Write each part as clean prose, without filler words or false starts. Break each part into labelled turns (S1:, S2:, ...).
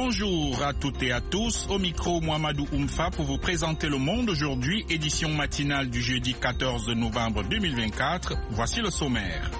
S1: Bonjour à toutes et à tous, au micro Mohamedou Oumfa pour vous présenter Le Monde aujourd'hui, édition matinale du jeudi 14 novembre 2024. Voici le sommaire.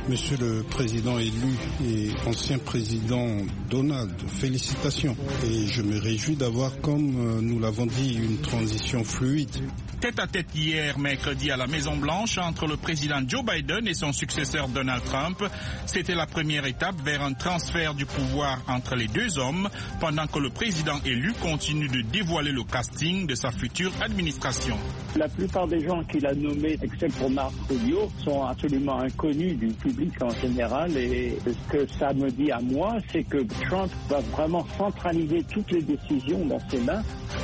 S2: Monsieur le Président élu et ancien président Donald, félicitations. Et je me réjouis d'avoir, comme nous l'avons dit, une transition fluide.
S1: Tête à tête hier, mercredi, à la Maison-Blanche, entre le président Joe Biden et son successeur Donald Trump. C'était la première étape vers un transfert du pouvoir entre les deux hommes, pendant que le président élu continue de dévoiler le casting de sa future administration.
S3: La plupart des gens qu'il a nommés, excepté pour Marco Rubio, sont absolument inconnus du public en général. Et ce que ça me dit à moi, c'est que Trump va vraiment centraliser toutes les décisions dans ses mains.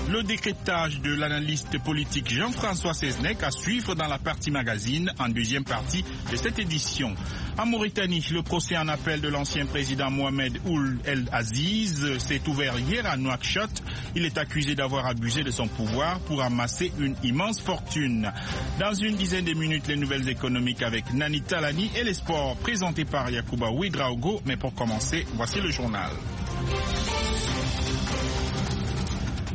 S1: Le décryptage de l'analyste politique Jean-François Seznec à suivre dans la partie magazine en deuxième partie de cette édition. En Mauritanie, le procès en appel de l'ancien président Mohamed Ould El Aziz s'est ouvert hier à Nouakchott. Il est accusé d'avoir abusé de son pouvoir pour amasser une immense fortune. Dans une dizaine de minutes, les nouvelles économiques avec Nani Talani et les sports présentés par Yacouba Ouedraogo. Mais pour commencer, voici le journal.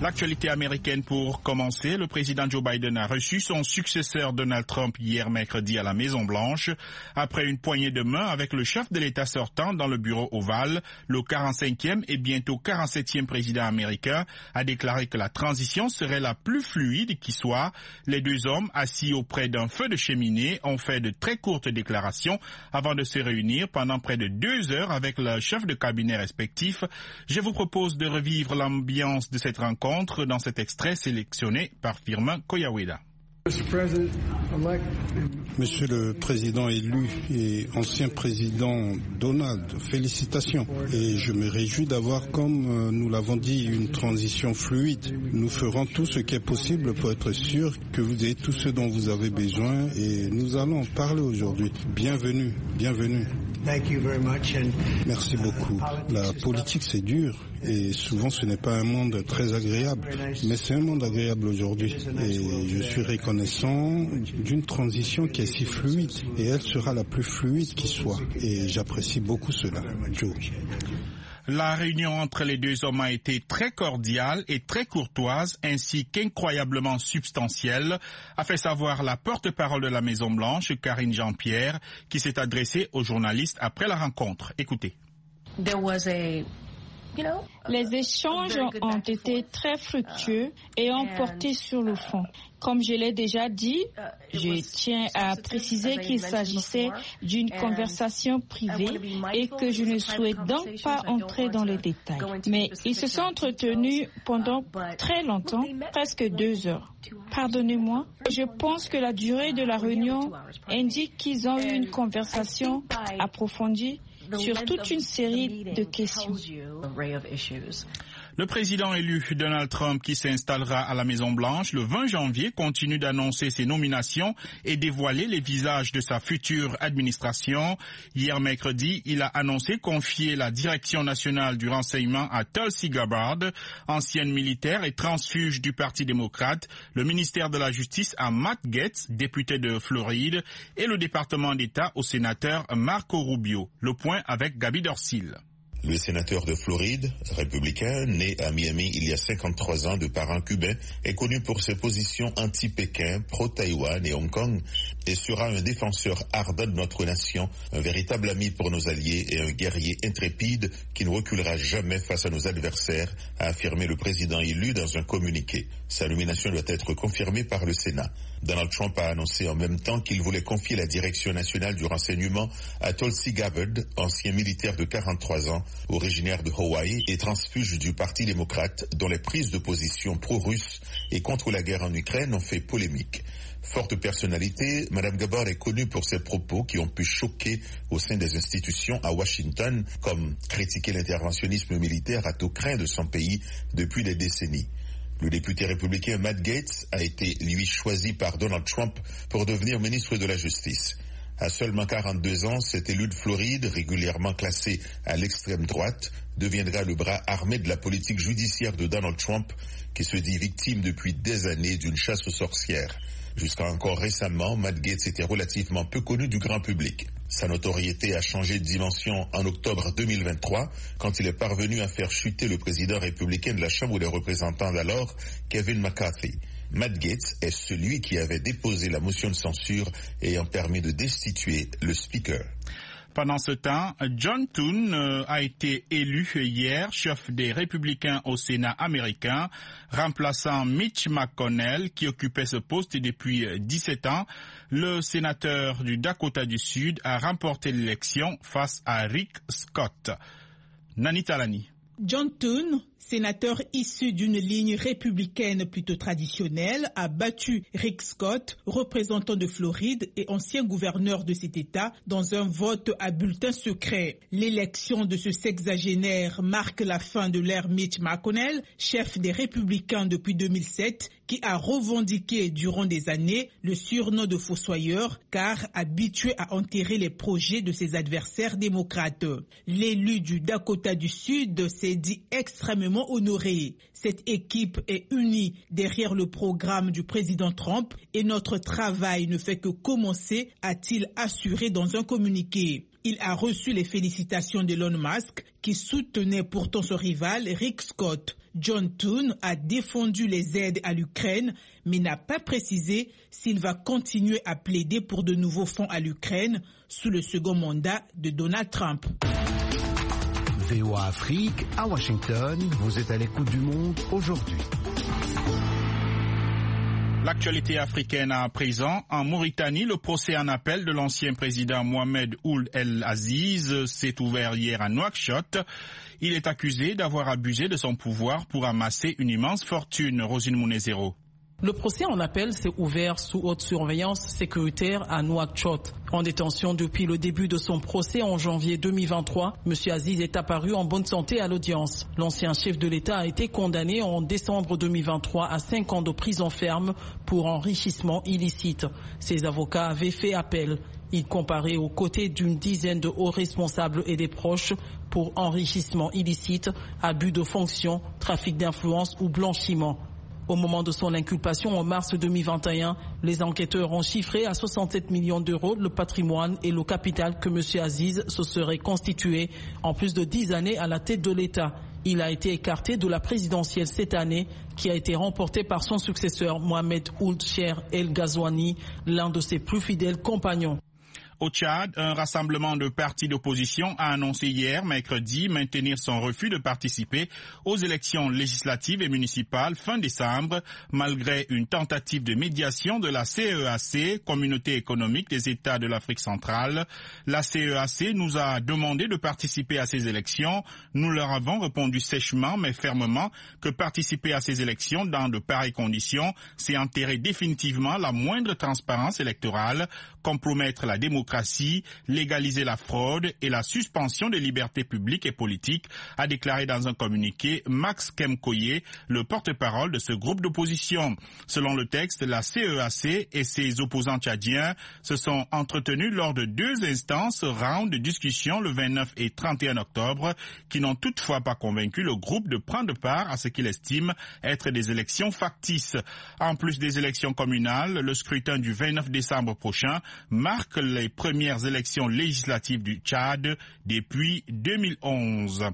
S1: L'actualité américaine pour commencer. Le président Joe Biden a reçu son successeur Donald Trump hier mercredi à la Maison-Blanche. Après une poignée de main avec le chef de l'État sortant dans le bureau ovale, le 45e et bientôt 47e président américain a déclaré que la transition serait la plus fluide qui soit. Les deux hommes, assis auprès d'un feu de cheminée, ont fait de très courtes déclarations avant de se réunir pendant près de 2 heures avec leurs chefs de cabinet respectifs. Je vous propose de revivre l'ambiance de cette rencontre dans cet extrait sélectionné par Firmin Koyaweda.
S2: Monsieur le Président élu et ancien président Donald, félicitations. Et je me réjouis d'avoir, comme nous l'avons dit, une transition fluide. Nous ferons tout ce qui est possible pour être sûr que vous ayez tout ce dont vous avez besoin et nous allons parler aujourd'hui. Bienvenue, bienvenue. Merci beaucoup. La politique, c'est dur et souvent ce n'est pas un monde très agréable, mais c'est un monde agréable aujourd'hui et je suis reconnaissant d'une transition qui est si fluide et elle sera la plus fluide qui soit et j'apprécie beaucoup cela. Joe.
S1: La réunion entre les deux hommes a été très cordiale et très courtoise, ainsi qu'incroyablement substantielle, a fait savoir la porte-parole de la Maison-Blanche, Karine Jean-Pierre, qui s'est adressée aux journalistes après la rencontre. Écoutez.
S4: Les échanges ont été très fructueux et ont porté sur le fond. Comme je l'ai déjà dit, je tiens à préciser qu'il s'agissait d'une conversation privée et que je ne souhaite donc pas entrer dans les détails. Mais ils se sont entretenus pendant très longtemps, presque 2 heures. Pardonnez-moi, je pense que la durée de la réunion indique qu'ils ont eu une conversation approfondie sur toute une série de questions.
S1: Le président élu Donald Trump, qui s'installera à la Maison-Blanche le 20 janvier, continue d'annoncer ses nominations et dévoiler les visages de sa future administration. Hier mercredi, il a annoncé confier la direction nationale du renseignement à Tulsi Gabbard, ancienne militaire et transfuge du Parti démocrate, le ministère de la Justice à Matt Gaetz, député de Floride, et le département d'État au sénateur Marco Rubio. Le point avec Gaby Dorsil.
S5: Le sénateur de Floride, républicain, né à Miami il y a 53 ans de parents cubains, est connu pour ses positions anti-Pékin, pro-Taïwan et Hong Kong et sera un défenseur ardent de notre nation, un véritable ami pour nos alliés et un guerrier intrépide qui ne reculera jamais face à nos adversaires, a affirmé le président élu dans un communiqué. Sa nomination doit être confirmée par le Sénat. Donald Trump a annoncé en même temps qu'il voulait confier la direction nationale du renseignement à Tulsi Gabbard, ancien militaire de 43 ans, originaire de Hawaï et transfuge du Parti démocrate, dont les prises de position pro-russes et contre la guerre en Ukraine ont fait polémique. Forte personnalité, Mme Gabbard est connue pour ses propos qui ont pu choquer au sein des institutions à Washington, comme critiquer l'interventionnisme militaire à tout crin de son pays depuis des décennies. Le député républicain Matt Gaetz a été, lui, choisi par Donald Trump pour devenir ministre de la Justice. À seulement 42 ans, cet élu de Floride, régulièrement classé à l'extrême droite, deviendra le bras armé de la politique judiciaire de Donald Trump, qui se dit victime depuis des années d'une chasse aux sorcières. Jusqu'à encore récemment, Matt Gaetz était relativement peu connu du grand public. Sa notoriété a changé de dimension en octobre 2023, quand il est parvenu à faire chuter le président républicain de la Chambre des représentants d'alors, Kevin McCarthy. Matt Gaetz est celui qui avait déposé la motion de censure ayant permis de destituer le speaker.
S1: Pendant ce temps, John Thune a été élu hier chef des Républicains au Sénat américain, remplaçant Mitch McConnell qui occupait ce poste depuis 17 ans. Le sénateur du Dakota du Sud a remporté l'élection face à Rick Scott. Nani Talani.
S6: John Thune, sénateur issu d'une ligne républicaine plutôt traditionnelle, a battu Rick Scott, représentant de Floride et ancien gouverneur de cet État, dans un vote à bulletin secret. L'élection de ce sexagénaire marque la fin de l'ère Mitch McConnell, chef des Républicains depuis 2007, qui a revendiqué durant des années le surnom de fossoyeur, car habitué à enterrer les projets de ses adversaires démocrates. L'élu du Dakota du Sud s'est dit extrêmement honoré. Cette équipe est unie derrière le programme du président Trump et notre travail ne fait que commencer, a-t-il assuré dans un communiqué. Il a reçu les félicitations d'Elon Musk, qui soutenait pourtant son rival Rick Scott. John Thune a défendu les aides à l'Ukraine, mais n'a pas précisé s'il va continuer à plaider pour de nouveaux fonds à l'Ukraine sous le second mandat de Donald Trump.
S7: VOA Afrique, à Washington, vous êtes à l'écoute du monde aujourd'hui.
S1: L'actualité africaine à présent. En Mauritanie, le procès en appel de l'ancien président Mohamed Ould El Aziz s'est ouvert hier à Nouakchott. Il est accusé d'avoir abusé de son pouvoir pour amasser une immense fortune. Rosine Mounezero.
S8: Le procès en appel s'est ouvert sous haute surveillance sécuritaire à Nouakchott. En détention depuis le début de son procès en janvier 2023, M. Aziz est apparu en bonne santé à l'audience. L'ancien chef de l'État a été condamné en décembre 2023 à 5 ans de prison ferme pour enrichissement illicite. Ses avocats avaient fait appel. Il comparait aux côtés d'une dizaine de hauts responsables et des proches pour enrichissement illicite, abus de fonction, trafic d'influence ou blanchiment. Au moment de son inculpation en mars 2021, les enquêteurs ont chiffré à 67 millions d'euros le patrimoine et le capital que M. Aziz se serait constitué en plus de 10 années à la tête de l'État. Il a été écarté de la présidentielle cette année, qui a été remportée par son successeur Mohamed Ould Cheikh El Ghazouani, l'un de ses plus fidèles compagnons.
S1: Au Tchad, un rassemblement de partis d'opposition a annoncé hier, mercredi, maintenir son refus de participer aux élections législatives et municipales fin décembre, malgré une tentative de médiation de la CEAC, Communauté économique des États de l'Afrique centrale. La CEAC nous a demandé de participer à ces élections. Nous leur avons répondu sèchement mais fermement que participer à ces élections dans de pareilles conditions, c'est enterrer définitivement la moindre transparence électorale, compromettre la démocratie, légaliser la fraude et la suspension des libertés publiques et politiques, a déclaré dans un communiqué Max Kemkoye, le porte-parole de ce groupe d'opposition. Selon le texte, la CEAC et ses opposants tchadiens se sont entretenus lors de 2 instances round de discussion le 29 et 31 octobre, qui n'ont toutefois pas convaincu le groupe de prendre part à ce qu'il estime être des élections factices. En plus des élections communales, le scrutin du 29 décembre prochain marque les premières élections législatives du Tchad depuis 2011.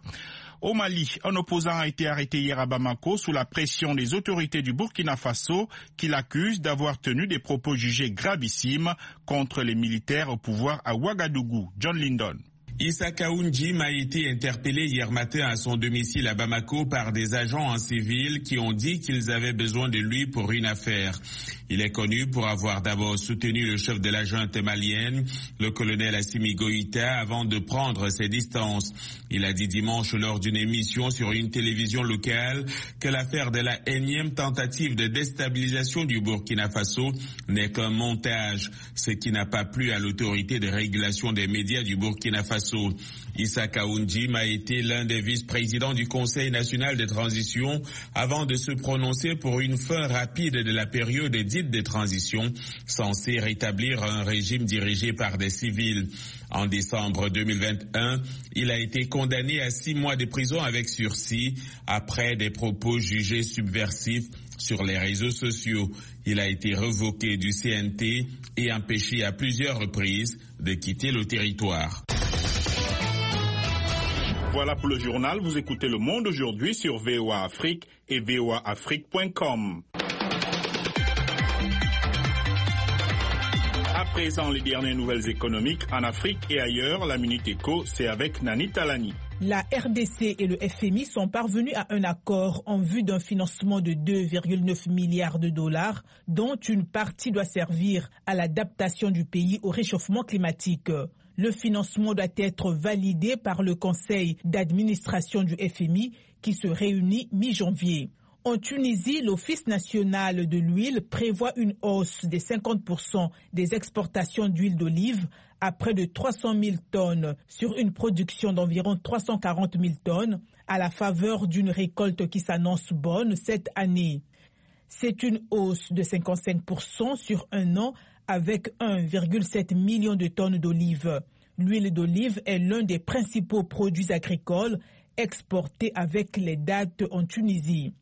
S1: Au Mali, un opposant a été arrêté hier à Bamako sous la pression des autorités du Burkina Faso qui l'accusent d'avoir tenu des propos jugés gravissimes contre les militaires au pouvoir à Ouagadougou. John Lyndon.
S9: Issa Kaoundjim a été interpellé hier matin à son domicile à Bamako par des agents en civil qui ont dit qu'ils avaient besoin de lui pour une affaire. Il est connu pour avoir d'abord soutenu le chef de la junte malienne, le colonel Assimi Goïta, avant de prendre ses distances. Il a dit dimanche lors d'une émission sur une télévision locale que l'affaire de la énième tentative de déstabilisation du Burkina Faso n'est qu'un montage, ce qui n'a pas plu à l'autorité de régulation des médias du Burkina Faso. Issa Kaoundjim a été l'un des vice-présidents du Conseil national de transition avant de se prononcer pour une fin rapide de la période dite de transition, censée rétablir un régime dirigé par des civils. En décembre 2021, il a été condamné à 6 mois de prison avec sursis après des propos jugés subversifs sur les réseaux sociaux. Il a été révoqué du CNT et empêché à plusieurs reprises de quitter le territoire.
S1: Voilà pour le journal. Vous écoutez Le Monde aujourd'hui sur VOA Afrique et voaafrique.com. À présent, les dernières nouvelles économiques en Afrique et ailleurs. La Minute Éco, c'est avec Nani Talani.
S6: La RDC et le FMI sont parvenus à un accord en vue d'un financement de 2,9 milliards de dollars, dont une partie doit servir à l'adaptation du pays au réchauffement climatique. Le financement doit être validé par le conseil d'administration du FMI qui se réunit mi-janvier. En Tunisie, l'Office national de l'huile prévoit une hausse de 50% des exportations d'huile d'olive à près de 300 000 tonnes sur une production d'environ 340 000 tonnes à la faveur d'une récolte qui s'annonce bonne cette année. C'est une hausse de 55% sur un an avec 1,7 million de tonnes d'olives. L'huile d'olive est l'un des principaux produits agricoles exportés avec les dattes en Tunisie.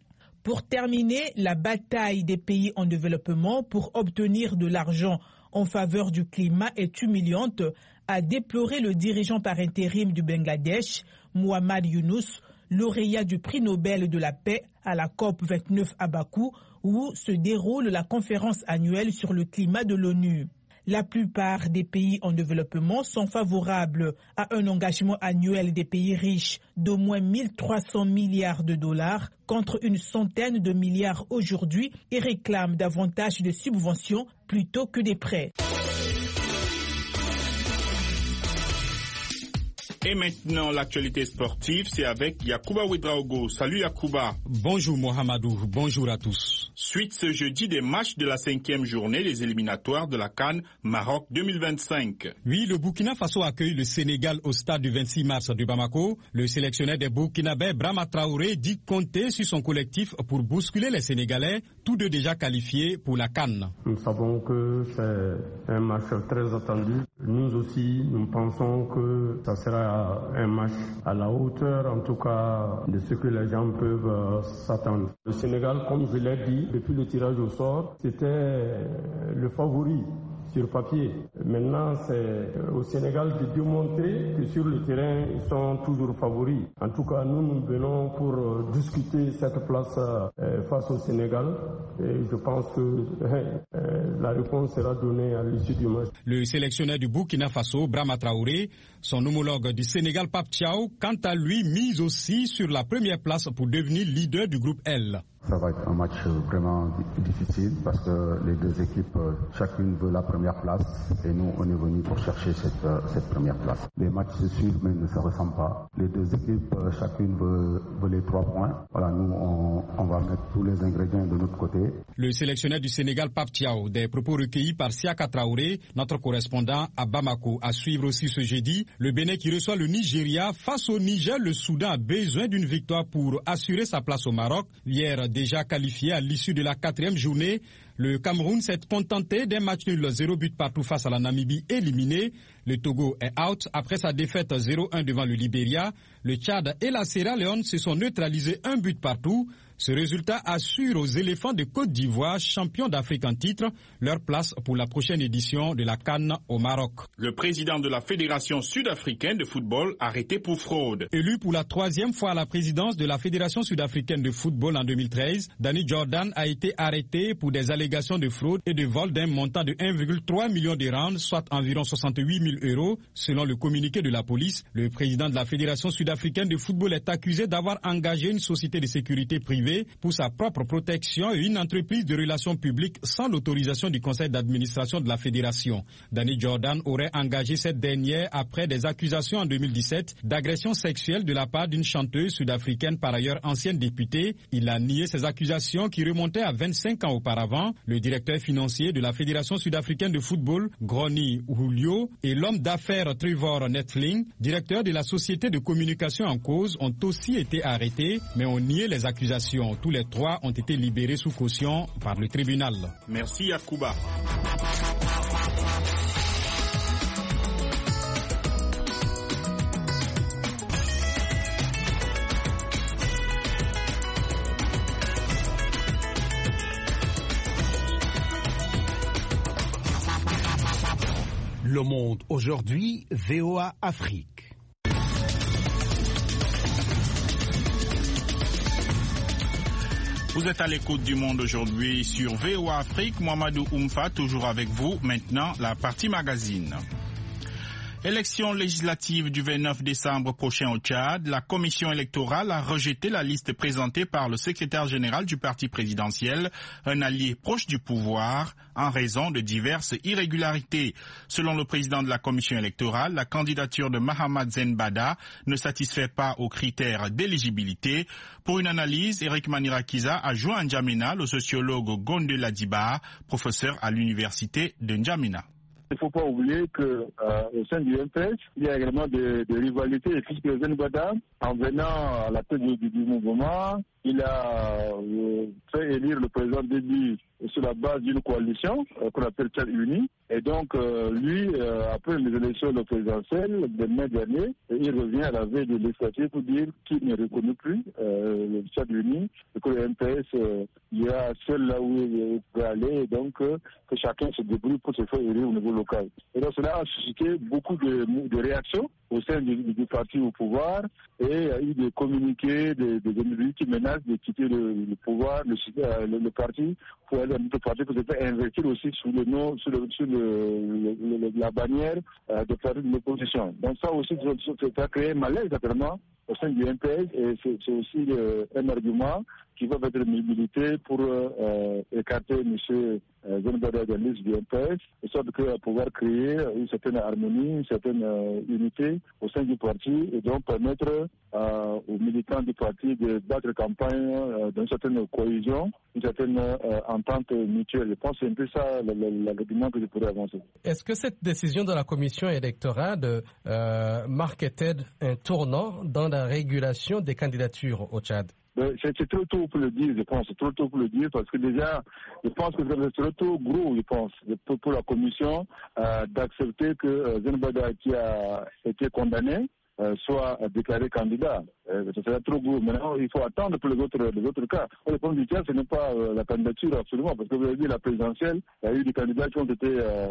S6: Pour terminer, la bataille des pays en développement pour obtenir de l'argent en faveur du climat est humiliante, a déploré le dirigeant par intérim du Bangladesh, Muhammad Yunus, lauréat du prix Nobel de la paix à la COP29 à Bakou, où se déroule la conférence annuelle sur le climat de l'ONU. La plupart des pays en développement sont favorables à un engagement annuel des pays riches d'au moins 1300 milliards de dollars contre une centaine de milliards aujourd'hui et réclament davantage de subventions plutôt que des prêts.
S1: Et maintenant, l'actualité sportive, c'est avec Yacouba Ouedraogo. Salut Yacouba.
S10: Bonjour Mohamedou, bonjour à tous.
S1: Suite ce jeudi des matchs de la 5e journée des éliminatoires de la CAN Maroc 2025.
S10: Oui, le Burkina Faso accueille le Sénégal au stade du 26 mars de Bamako. Le sélectionneur des Burkinabés, Brahma Traoré, dit compter sur son collectif pour bousculer les Sénégalais, tous deux déjà qualifiés pour la CAN.
S11: Nous savons que c'est un match très attendu. Nous aussi, nous pensons que ça sera un match à la hauteur, en tout cas, de ce que les gens peuvent s'attendre. Le Sénégal, comme je l'ai dit, depuis le tirage au sort, c'était le favori sur papier. Maintenant, c'est au Sénégal de démontrer que sur le terrain, ils sont toujours favoris. En tout cas, nous venons pour discuter cette place face au Sénégal. Et je pense que la réponse sera donnée à l'issue du match.
S10: Le sélectionneur du Burkina Faso, Brahma Traoré, son homologue du Sénégal, Pape Thiaw, quant à lui, mise aussi sur la première place pour devenir leader du groupe L.
S12: Ça va être un match vraiment difficile parce que les deux équipes, chacune veut la première place et nous, on est venus pour chercher cette première place. Les matchs se suivent mais ne se ressemblent pas. Les deux équipes, chacune veut les 3 points. Voilà, nous, on va mettre tous les ingrédients de notre côté.
S10: Le sélectionneur du Sénégal, Pape Thiaw, des propos recueillis par Siaka Traoré, notre correspondant à Bamako. À suivre aussi ce jeudi, le Bénin qui reçoit le Nigeria. Face au Niger, le Soudan a besoin d'une victoire pour assurer sa place au Maroc. Hier, déjà qualifié à l'issue de la 4e journée, le Cameroun s'est contenté d'un match nul 0 but partout face à la Namibie éliminé. Le Togo est out après sa défaite 0-1 devant le Libéria. Le Tchad et la Sierra Leone se sont neutralisés 1 but partout. Ce résultat assure aux éléphants de Côte d'Ivoire, champions d'Afrique en titre, leur place pour la prochaine édition de la CAN au Maroc.
S1: Le président de la Fédération sud-africaine de football arrêté pour fraude.
S10: Élu pour la 3e fois à la présidence de la Fédération sud-africaine de football en 2013, Danny Jordan a été arrêté pour des allégations de fraude et de vol d'un montant de 1,3 million de rand, soit environ 68 000 euros. Selon le communiqué de la police, le président de la Fédération sud-africaine de football est accusé d'avoir engagé une société de sécurité privée pour sa propre protection et une entreprise de relations publiques sans l'autorisation du conseil d'administration de la fédération. Danny Jordan aurait engagé cette dernière après des accusations en 2017 d'agression sexuelle de la part d'une chanteuse sud-africaine par ailleurs ancienne députée. Il a nié ces accusations qui remontaient à 25 ans auparavant. Le directeur financier de la Fédération sud-africaine de football, Grony Julio, et l'homme d'affaires Trevor Nettling, directeur de la société de communication en cause, ont aussi été arrêtés, mais ont nié les accusations. Tous les 3 ont été libérés sous caution par le tribunal.
S1: Merci Yacouba.
S7: Le Monde aujourd'hui, VOA Afrique.
S1: Vous êtes à l'écoute du Monde aujourd'hui sur VOA Afrique. Mohamedou Oumfa, toujours avec vous. Maintenant, la partie magazine. Élection législative du 29 décembre prochain au Tchad, la commission électorale a rejeté la liste présentée par le secrétaire général du parti présidentiel, un allié proche du pouvoir, en raison de diverses irrégularités. Selon le président de la commission électorale, la candidature de Mahamad Zenbada ne satisfait pas aux critères d'éligibilité. Pour une analyse, Eric Manirakiza a joint N'Djamena, le sociologue Gonde Ladiba, professeur à l'université de N'Djamena.
S13: Il ne faut pas oublier qu'au sein du MPS, il y a également des rivalités, puisque Zenbada, en venant à la tête du mouvement, il a fait élire le président Déby sur la base d'une coalition qu'on appelle Tchad Uni. Et donc, lui, après les élections présidentielles de mai dernier, il revient à la veille de législative pour dire qu'il ne reconnaît plus le Tchad Uni, que le MPS, il y a seul là où il peut aller, et donc que chacun se débrouille pour se faire élire au niveau local. Et donc, cela a suscité beaucoup de réactions au sein du parti au pouvoir, et il y a eu des communiqués, des individus qui menacent de quitter le pouvoir, le parti, pour aller à un autre parti, pour se faire investir aussi sous le nom, sur la bannière de parti de l'opposition. Donc ça aussi, ça a créé un malaise certainement au sein du MPS, et c'est aussi un argument qui va être milité pour écarter M. Zenbada de la liste du MPS, de sorte que pouvoir créer une certaine harmonie, une certaine unité au sein du parti, et donc permettre aux militants du parti de battre campagne d'une certaine cohésion, une certaine entente mutuelle. Je pense que c'est un peu ça l'argument que je pourrais avancer.
S14: Est-ce que cette décision de la commission électorale marque-t-elle un tournant dans la régulation des candidatures au Tchad?
S13: C'est trop tôt pour le dire, je pense. C'est trop tôt pour le dire parce que déjà, je pense que c'est trop tôt gros, je pense, pour la commission d'accepter que Zenbada, qui a été condamné, soit déclaré candidat. Ce serait trop gros. Maintenant, il faut attendre pour les autres cas. Le problème du Tchad, ce n'est pas la candidature absolument, parce que vous avez dit la présidentielle, il y a eu des candidats qui ont été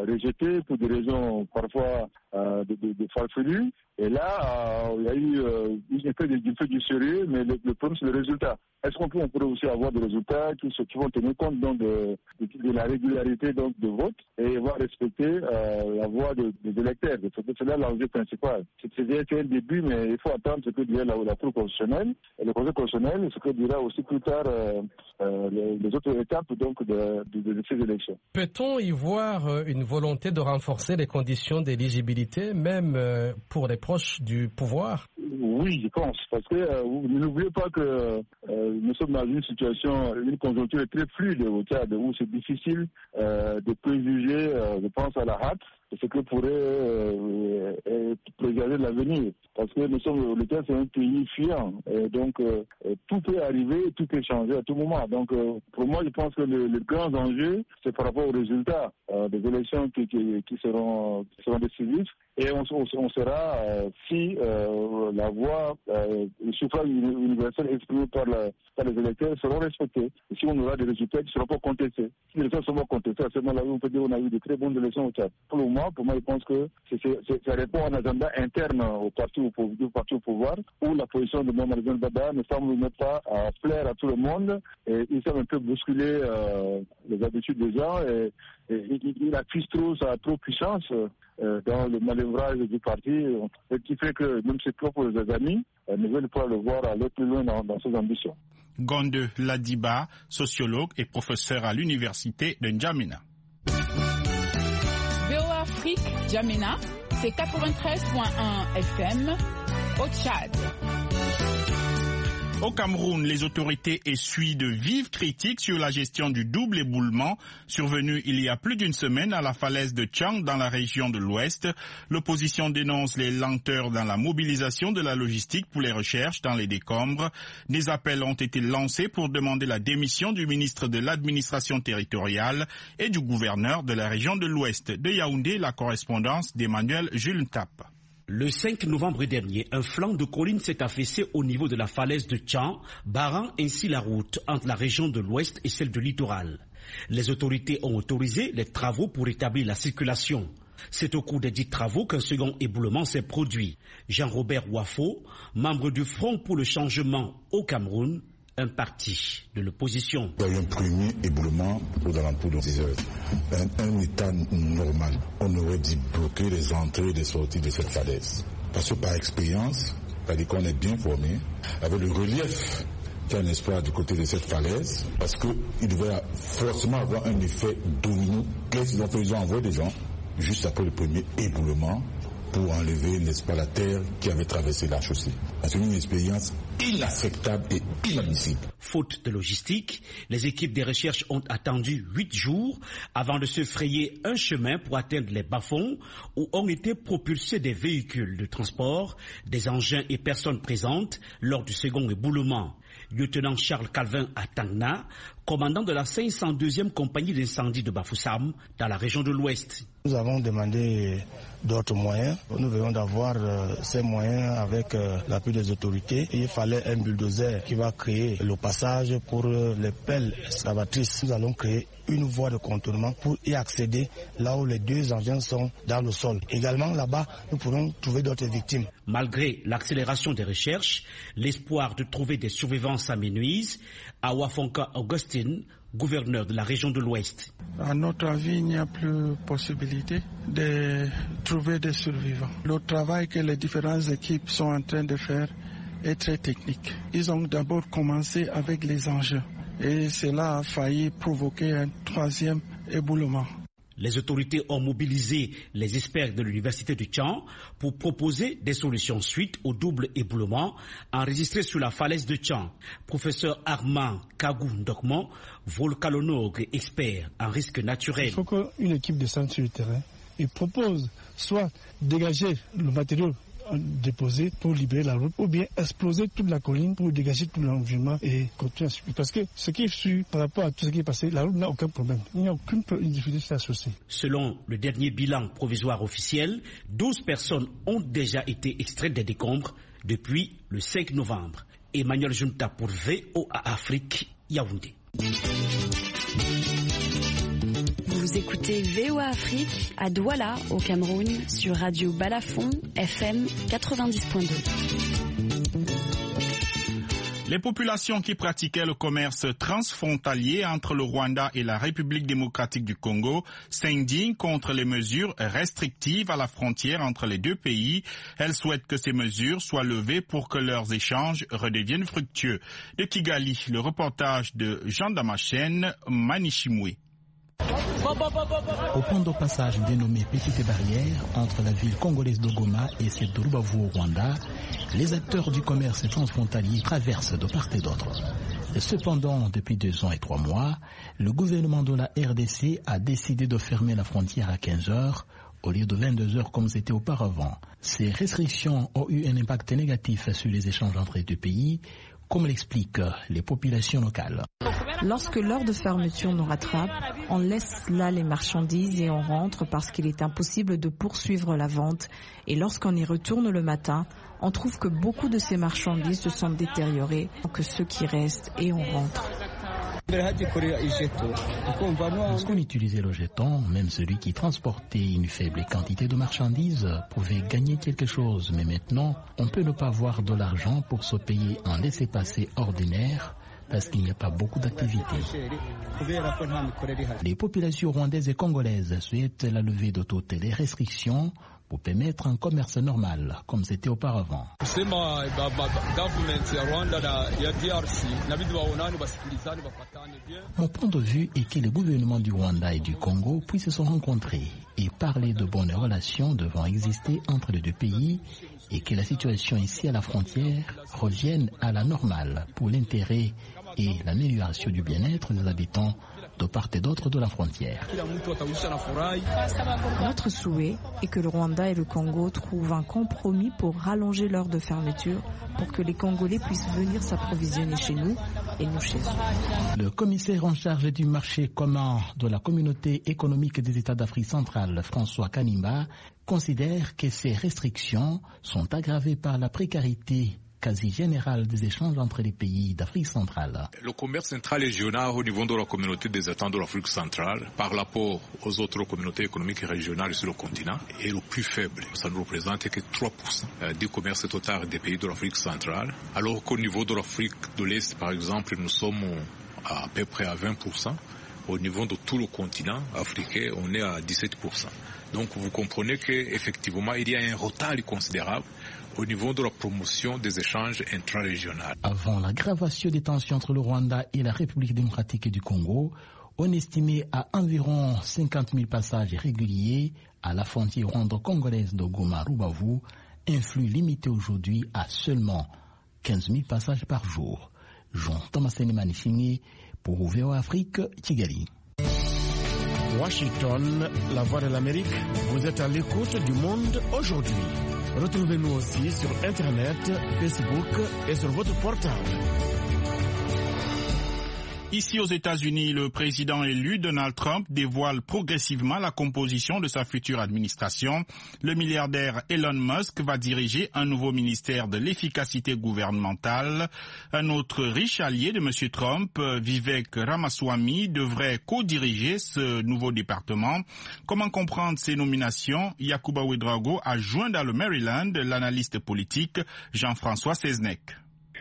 S13: rejetés pour des raisons parfois de farfelues. Et là, il y a eu un peu du sérieux, mais le problème, c'est le résultat. Est-ce qu'on pourrait aussi avoir des résultats qui vont tenir compte donc, de la régularité donc, de vote et vont respecter la voix des électeurs? C'est là l'enjeu principal. C'est un début, mais il faut attendre ce que dira la Cour constitutionnelle. Et le Conseil constitutionnel, ce que dira aussi plus tard les autres étapes donc, de ces élections.
S14: Peut-on y voir une volonté de renforcer les conditions d'éligibilité, même pour les proches du pouvoir?
S13: Oui, je pense, parce que n'oubliez pas que nous sommes dans une situation, une conjoncture très fluide au Tchad, où c'est difficile de préjuger, je pense à la hâte, ce que pourrait présager l'avenir. Parce que le Tchad, c'est un pays fiant, et donc tout peut arriver, tout peut changer à tout moment. Donc pour moi, je pense que le grand enjeu, c'est par rapport aux résultats des élections qui seront décisifs. Et on saura si la voix, le suffrage universel exprimé par les électeurs seront respectés. Et si on aura des résultats qui ne seront pas contestés. Si les résultats seront contestés, à ce moment-là, on peut dire qu'on a eu de très bonnes élections au Tchad. Pour moi, je pense que ça répond à un agenda interne au parti au pouvoir, où la position de Mahamad Zenbada ne semble pas plaire à tout le monde. Et il semble un peu bousculer les habitudes des gens. Et il accuse sa trop puissance dans le manœuvrage du parti, ce qui fait que même ses propres amis ne veulent pas le voir aller plus loin dans ses ambitions.
S1: Gonde Ladiba, sociologue et professeur à l'université de N'Djamena.
S15: VOA Afrique, N'Djamena, c'est 93.1 FM au Tchad.
S1: Au Cameroun, les autorités essuient de vives critiques sur la gestion du double éboulement survenu il y a plus d'une semaine à la falaise de Tchang dans la région de l'Ouest. L'opposition dénonce les lenteurs dans la mobilisation de la logistique pour les recherches dans les décombres. Des appels ont été lancés pour demander la démission du ministre de l'administration territoriale et du gouverneur de la région de l'Ouest. De Yaoundé, la correspondance d'Emmanuel Jules Ntap.
S16: Le 5 novembre dernier, un flanc de colline s'est affaissé au niveau de la falaise de Tchang, barrant ainsi la route entre la région de l'Ouest et celle du littoral. Les autorités ont autorisé les travaux pour rétablir la circulation. C'est au cours des dits travaux qu'un second éboulement s'est produit. Jean-Robert Wafo, membre du Front pour le changement au Cameroun, un parti de l'opposition.
S17: Il y a eu un premier éboulement aux alentours de 10 heures. Un état normal, on aurait dû bloquer les entrées et les sorties de cette falaise. Parce que par expérience, c'est-à-dire qu'on est bien formé, avec le relief qu'il y a un espoir du côté de cette falaise, parce qu'il devait forcément avoir un effet domino. Qu'est-ce qu'ils ont fait? Ils ont envoyé des gens juste après le premier éboulement pour enlever, n'est-ce pas, la terre qui avait traversé la chaussée. C'est une expérience inacceptable et inadmissible.
S16: Faute de logistique, les équipes de recherche ont attendu 8 jours avant de se frayer un chemin pour atteindre les bas-fonds où ont été propulsés des véhicules de transport, des engins et personnes présentes lors du second éboulement. Lieutenant Charles Calvin Atangna, commandant de la 502e compagnie d'incendie de Bafoussam, dans la région de l'Ouest.
S18: Nous avons demandé d'autres moyens. Nous venons d'avoir ces moyens avec l'appui des autorités. Il fallait un bulldozer qui va créer le passage pour les pelles excavatrices. Nous allons créer une voie de contournement pour y accéder là où les 2 engins sont dans le sol. Également là-bas, nous pourrons trouver d'autres victimes.
S16: Malgré l'accélération des recherches, l'espoir de trouver des survivants s'amenuise. Awafonka Augustine, gouverneur de la région de l'Ouest.
S19: À notre avis, il n'y a plus possibilité de trouver des survivants. Le travail que les différentes équipes sont en train de faire est très technique. Ils ont d'abord commencé avec les engins et cela a failli provoquer un 3e éboulement.
S16: Les autorités ont mobilisé les experts de l'université de Tchang pour proposer des solutions suite au double éboulement enregistré sur la falaise de Tchang. Professeur Armand Kagou Ndokmo, volcanologue expert en risque naturel.
S20: Il faut qu'une équipe descende sur le terrain et propose soit dégager le matériau déposer pour libérer la route ou bien exploser toute la colline pour dégager tout l'environnement et continuer à suivre. Parce que ce qui est sûr par rapport à tout ce qui est passé, la route n'a aucun problème. Il n'y a aucune difficulté sur la chaussée.
S16: Selon le dernier bilan provisoire officiel, 12 personnes ont déjà été extraites des décombres depuis le 5 novembre. Emmanuel Junta pour VOA Afrique, Yaoundé.
S21: Vous écoutez VOA Afrique à Douala, au Cameroun, sur Radio Balafon, FM 90.2.
S1: Les populations qui pratiquaient le commerce transfrontalier entre le Rwanda et la République démocratique du Congo s'indignent contre les mesures restrictives à la frontière entre les deux pays. Elles souhaitent que ces mesures soient levées pour que leurs échanges redeviennent fructueux. De Kigali, le reportage de Jean Damachen, Manishimwe.
S22: Au point de passage dénommé Petite Barrière, entre la ville congolaise de Goma et celle de Rubavu au Rwanda, les acteurs du commerce transfrontalier traversent de part et d'autre. Cependant, depuis 2 ans et 3 mois, le gouvernement de la RDC a décidé de fermer la frontière à 15 heures au lieu de 22 heures comme c'était auparavant. Ces restrictions ont eu un impact négatif sur les échanges entre les deux pays, comme l'expliquent les populations locales.
S23: Lorsque l'heure de fermeture nous rattrape, on laisse là les marchandises et on rentre parce qu'il est impossible de poursuivre la vente. Et lorsqu'on y retourne le matin, on trouve que beaucoup de ces marchandises se sont détériorées, que ceux qui restent et on rentre.
S22: Lorsqu'on utilisait le jeton, même celui qui transportait une faible quantité de marchandises pouvait gagner quelque chose. Mais maintenant, on peut ne pas avoir de l'argent pour se payer un laissez-passer ordinaire parce qu'il n'y a pas beaucoup d'activités. Les populations rwandaises et congolaises souhaitent la levée de toutes les restrictions pour permettre un commerce normal, comme c'était auparavant. Mon point de vue est que les gouvernements du Rwanda et du Congo puissent se rencontrer et parler de bonnes relations devant exister entre les deux pays et que la situation ici à la frontière revienne à la normale pour l'intérêt et l'amélioration du bien-être des habitants de part et d'autre de la frontière.
S23: Notre souhait est que le Rwanda et le Congo trouvent un compromis pour rallonger l'heure de fermeture pour que les Congolais puissent venir s'approvisionner chez nous et nous chez eux.
S22: Le commissaire en charge du marché commun de la communauté économique des États d'Afrique centrale, François Kanimba, considère que ces restrictions sont aggravées par la précarité quasi générale des échanges entre les pays d'Afrique centrale.
S2: Le commerce intra-régional au niveau de la communauté des États de l'Afrique centrale, par rapport aux autres communautés économiques régionales sur le continent, est le plus faible. Ça ne représente que 3% du commerce total des pays de l'Afrique centrale, alors qu'au niveau de l'Afrique de l'Est, par exemple, nous sommes à peu près à 20%. Au niveau de tout le continent africain, on est à 17%. Donc vous comprenez qu'effectivement, il y a un retard considérable au niveau de la promotion des échanges intra-régionaux.
S22: Avant l'aggravation des tensions entre le Rwanda et la République démocratique du Congo, on estimait à environ 50 000 passages réguliers à la frontière rwando-congolaise de Goma-Rubavu, un flux limité aujourd'hui à seulement 15 000 passages par jour. Jean-Thomas Manichini pour VOA Afrique, Kigali.
S3: Washington, la voix de l'Amérique, vous êtes à l'écoute du monde aujourd'hui. Retrouvez-nous aussi sur Internet, Facebook et sur votre portable.
S1: Ici aux États-Unis, le président élu Donald Trump dévoile progressivement la composition de sa future administration. Le milliardaire Elon Musk va diriger un nouveau ministère de l'efficacité gouvernementale. Un autre riche allié de M. Trump, Vivek Ramaswamy, devrait co-diriger ce nouveau département. Comment comprendre ces nominations? Yacouba Ouedraogo a joint dans le Maryland l'analyste politique Jean-François Seznec.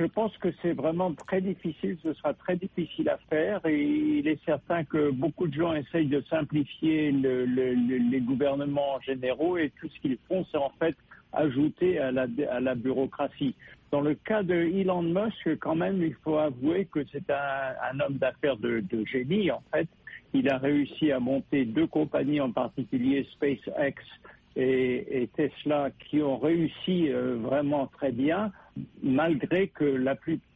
S4: Je pense que c'est vraiment très difficile, ce sera très difficile à faire et il est certain que beaucoup de gens essayent de simplifier les gouvernements généraux et tout ce qu'ils font, c'est en fait ajouter à la bureaucratie. Dans le cas de Elon Musk, quand même, il faut avouer que c'est un homme d'affaires de génie, en fait. Il a réussi à monter 2 compagnies, en particulier SpaceX et Tesla, qui ont réussi vraiment très bien, malgré que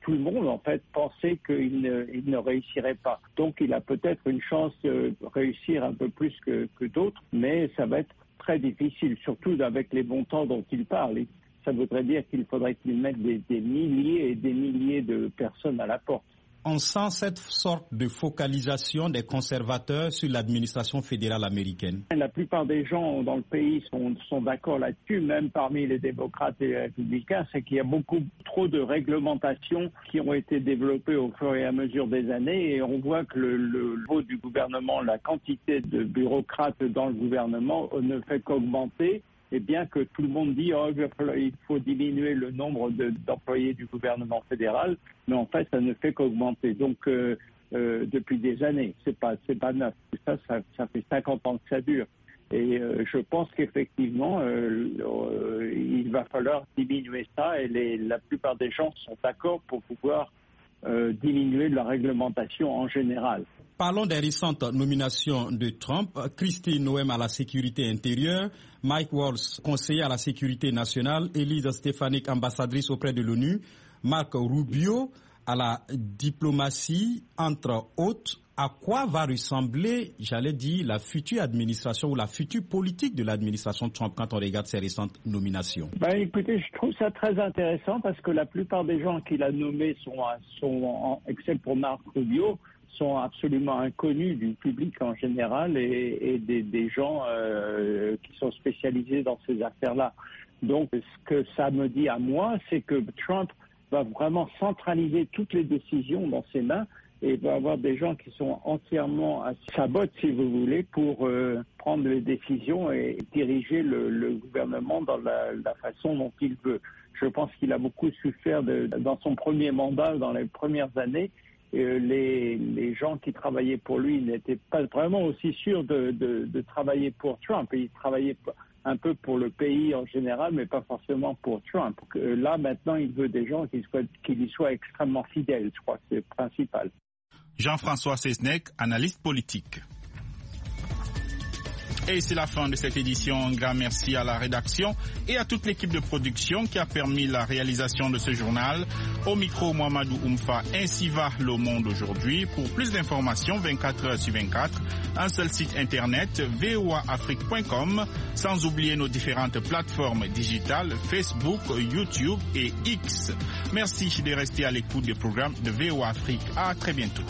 S4: tout le monde, en fait, pensait qu'il ne réussirait pas. Donc, il a peut-être une chance de réussir un peu plus que d'autres, mais ça va être très difficile, surtout avec les montants dont il parle. Ça voudrait dire qu'il faudrait qu'il mette des milliers et des milliers de personnes à la porte.
S10: On sent cette sorte de focalisation des conservateurs sur l'administration fédérale américaine.
S4: La plupart des gens dans le pays sont d'accord là-dessus, même parmi les démocrates et les républicains, c'est qu'il y a beaucoup trop de réglementations qui ont été développées au fur et à mesure des années et on voit que le niveau du gouvernement, la quantité de bureaucrates dans le gouvernement ne fait qu'augmenter. Et bien que tout le monde dit il faut diminuer le nombre d'employés du gouvernement fédéral, mais en fait ça ne fait qu'augmenter. Donc depuis des années, c'est pas neuf. Ça fait 50 ans que ça dure. Et je pense qu'effectivement il va falloir diminuer ça et la plupart des gens sont d'accord pour pouvoir diminuer la réglementation en général.
S10: Parlons des récentes nominations de Trump. Christine Noem à la sécurité intérieure, Mike Waltz, conseiller à la sécurité nationale, Elise Stefanik, ambassadrice auprès de l'ONU, Marco Rubio à la diplomatie, entre autres. À quoi va ressembler, j'allais dire, la future administration ou la future politique de l'administration Trump quand on regarde ces récentes nominations?
S4: Écoutez, je trouve ça très intéressant parce que la plupart des gens qu'il a nommés except pour Marco Rubio, sont absolument inconnus du public en général et des gens qui sont spécialisés dans ces affaires-là. Donc, ce que ça me dit à moi, c'est que Trump va vraiment centraliser toutes les décisions dans ses mains et va avoir des gens qui sont entièrement à sa botte, si vous voulez, pour prendre les décisions et diriger le gouvernement dans la façon dont il veut. Je pense qu'il a beaucoup su faire dans son premier mandat, dans les premières années. Les gens qui travaillaient pour lui n'étaient pas vraiment aussi sûrs de travailler pour Trump. Ils travaillaient un peu pour le pays en général, mais pas forcément pour Trump. Là, maintenant, il veut des gens qui lui soient extrêmement fidèles. Je crois que c'est le principal.
S1: Jean-François Seznec, analyste politique. Et c'est la fin de cette édition. Un grand merci à la rédaction et à toute l'équipe de production qui a permis la réalisation de ce journal. Au micro, Mohamedou Oumfa, ainsi va le monde aujourd'hui. Pour plus d'informations, 24 heures sur 24, un seul site internet, voaafrique.com, sans oublier nos différentes plateformes digitales, Facebook, YouTube et X. Merci de rester à l'écoute des programmes de VOA Afrique. À très bientôt.